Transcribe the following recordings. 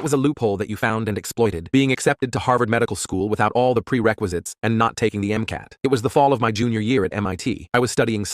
What was a loophole that you found and exploited? Being accepted to Harvard Medical School without all the prerequisites and not taking the MCAT. It was the fall of my junior year at MIT. I was studying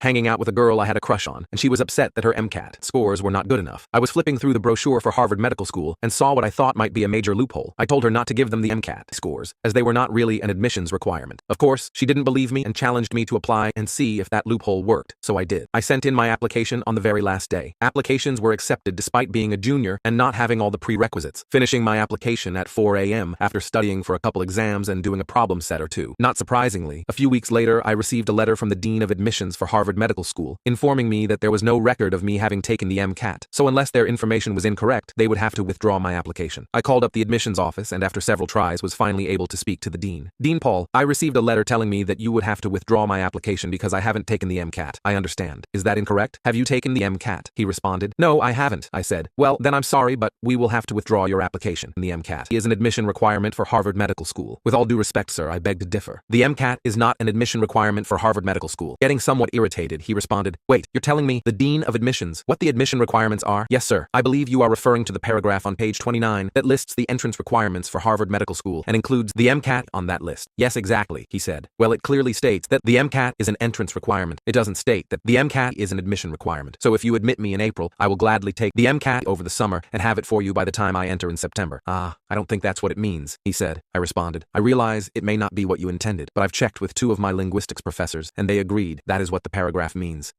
hanging out with a girl I had a crush on, and she was upset that her MCAT scores were not good enough. I was flipping through the brochure for Harvard Medical School and saw what I thought might be a major loophole. I told her not to give them the MCAT scores, as they were not really an admissions requirement. Of course, she didn't believe me and challenged me to apply and see if that loophole worked, so I did. I sent in my application on the very last day. Applications were accepted despite being a junior and not having all the prerequisites, finishing my application at 4 a.m. after studying for a couple exams and doing a problem set or two. Not surprisingly, a few weeks later I received a letter from the Dean of Admissions for Harvard Medical School, informing me that there was no record of me having taken the MCAT, so unless their information was incorrect, they would have to withdraw my application. I called up the admissions office and after several tries was finally able to speak to the dean. Dean Paul, I received a letter telling me that you would have to withdraw my application because I haven't taken the MCAT. I understand. Is that incorrect? Have you taken the MCAT? He responded. No, I haven't, I said. Well, then I'm sorry, but we will have to withdraw your application. The MCAT is an admission requirement for Harvard Medical School. With all due respect, sir, I beg to differ. The MCAT is not an admission requirement for Harvard Medical School. Getting somewhat irritated, he responded, wait, you're telling me the Dean of Admissions what the admission requirements are? Yes, sir. I believe you are referring to the paragraph on page 29 that lists the entrance requirements for Harvard Medical School and includes the MCAT on that list. Yes, exactly, he said. Well, it clearly states that the MCAT is an entrance requirement. It doesn't state that the MCAT is an admission requirement. So if you admit me in April, I will gladly take the MCAT over the summer and have it for you by the time I enter in September. I don't think that's what it means, he said. I responded. I realize it may not be what you intended, but I've checked with 2 of my linguistics professors, and they agreed that is what the paragraph means.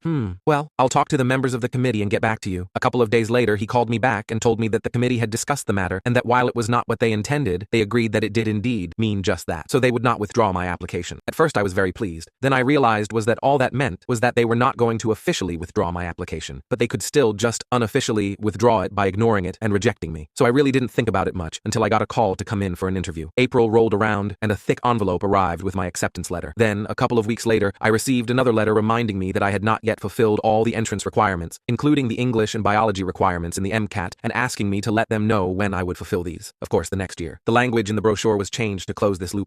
Well, I'll talk to the members of the committee and get back to you. A couple of days later, he called me back and told me that the committee had discussed the matter and that while it was not what they intended, they agreed that it did indeed mean just that, so they would not withdraw my application. At first I was very pleased. Then I realized was that all that meant was that they were not going to officially withdraw my application, but they could still just unofficially withdraw it by ignoring it and rejecting me. So I really didn't think about it much until I got a call to come in for an interview. April rolled around and a thick envelope arrived with my acceptance letter. Then, a couple of weeks later, I received another letter reminding me that I had not yet fulfilled all the entrance requirements, including the English and biology requirements in the MCAT, and asking me to let them know when I would fulfill these. Of course, the next year. The language in the brochure was changed to close this loophole.